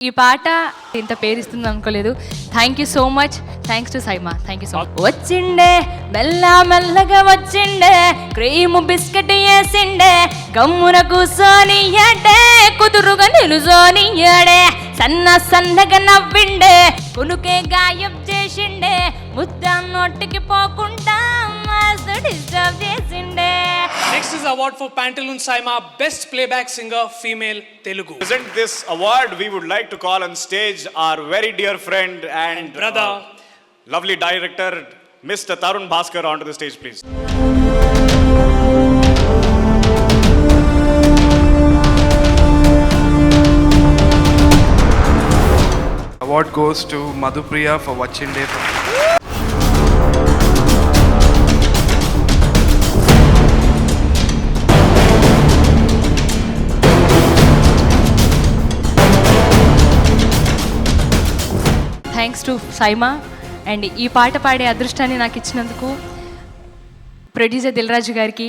ఈ పాట ఇంత పేరిస్తుంది అనుకోలేదు. Thank you so much. Thanks to SIIMA. Thank you so much. వచ్చిండే మెల్లగా వచ్చిండే, క్రీము బిస్కెట్ వేసిండే, గమ్మున కూసోని ఏడే, కుదురుగా నిలుసోని ఏడే, సన్నగా నవ్విండే, కునుకే గాయం చేసిండే, ముద్ద నోటికి పోకుండా మస్తు డిస్టర్బ్ చేసిండే. Next is award for Pantaloons Saima Best Playback Singer Female Telugu. Present this award, we would like to call on stage our very dear friend and brother, lovely director, Mr. Tarun Bhaskar, onto the stage, please. Award goes to Madhupriya for Vachinde. Thanks to SIIMA. And ఈ పాట పాడే అదృష్టాన్ని నాకు ఇచ్చినందుకు producer Dil Raju గారికి,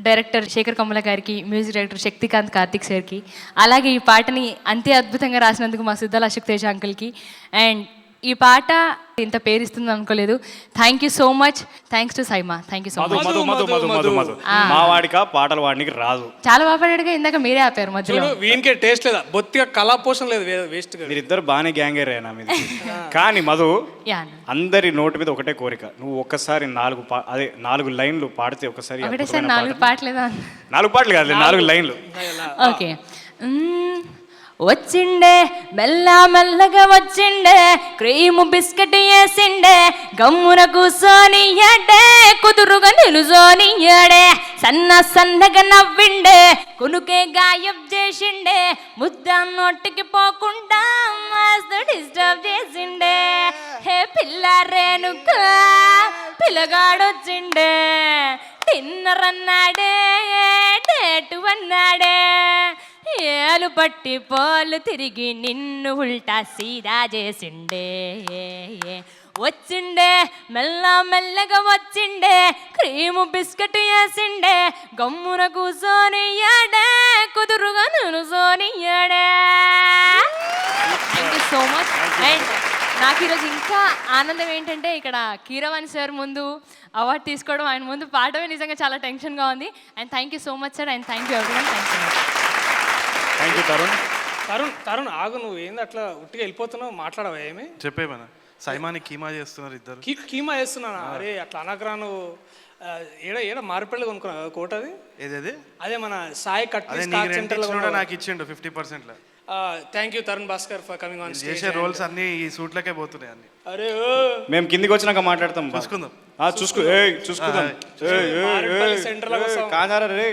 director Sekhar Kammula గారికి, music director Shaktikant Karthik సార్కి, అలాగే ఈ పాటని అంతే అద్భుతంగా రాసినందుకు మా సిద్ధాల అశోక్ తేజ అంకుల్కి. అండ్ ఈ పాట ఇంత పేరిస్తుంది అనుకోలేదు. Thank you so much. Thanks to SIIMA. Thank you so much. మా వాడికా పాటలు వాడికి రాదు. చాలా బాగా పాడాడుగా, ఇందాక మీరే ఆపారు మధ్యలో. వీనికే టేస్ట్ లేదా, బొత్తిగా కళాపోషణ లేదు, వేస్ట్ గా. మీరిద్దరు బాగానే గ్యాంగేరేనా మీద. కానీ మధు, యా, అందరి నోటి మీద ఒకటే కోరిక, నువ్వు ఒక్కసారి 4 లైన్లు పాడితే ఒకసారి. ఒకటేసారి 4 పాటలేదా? 4 పాటలు కాదు, 4 లైన్లు. ఓకే. వచ్చిండే మెల్లగా వచ్చిండే, క్రీము బిస్కెట్ వేసిండే, గమ్మున కూసోని ఏడే, కుదురుగా నిలుసోని ఏడే, సన్నగా నవ్విండే, కునుకే గాయం చేసిండే, ముద్ద నోటికి పోకుండా మస్తు డిస్టర్బ్ చేసిండే. హే పిల్ల రేణుకా, పిల్లగాడొచ్చిండే, తిన్నరన్నాడే, డేటు అన్నాడే, ఏలు పట్టి పోలు తిరిగి నిన్ను ఉల్టా సీదా చేసిండే. వచ్చిండే మెల్లగా వచ్చిండే, క్రీము బిస్కెట్ వేసిండే, గమ్మున కూసోని ఏడే, కుదురుగా నిలుసోని ఏడే. Thank you so much. And నాకు ఈరోజు ఇంకా ఆనందం ఏంటంటే, ఇక్కడ కీరవాణి సార్ ముందు అవార్డు తీసుకోవడం, ఆయన ముందు పాడమే నిజంగా చాలా టెన్షన్గా ఉంది. And thank you so much sir. And thank you everyone. Thank you so much. Thank you Tarun. Tarun ఆగు, నువ్వు ఏంది అట్లా ఉట్టిగా వెళ్ళిపోతున్నావు? మాట్లాడవా ఏమి? చెప్పేమన్నా సైమాని కీమా చేస్తున్నారు ఇద్దరు. కీమా చేస్తున్నానా? అరే అట్లా అనకరా నువ్వు. ఏడ మారిపల్లి కొనుక్కున్నా కోట అది. ఏదేది? అదే మన సాయి కట్ నాకు ఇచ్చిండు 50%. Thank you Tarun Bhaskar for coming on stage. చేసే రోల్స్ అన్ని ఈ సూట్లకే పోతున్నాయి అన్ని. అరే మేము కిందికి వచ్చినాక మాట్లాడతాం. చూసుకుందాం. చూసుకుందాం. సెంటర్ లో కాదారా రే.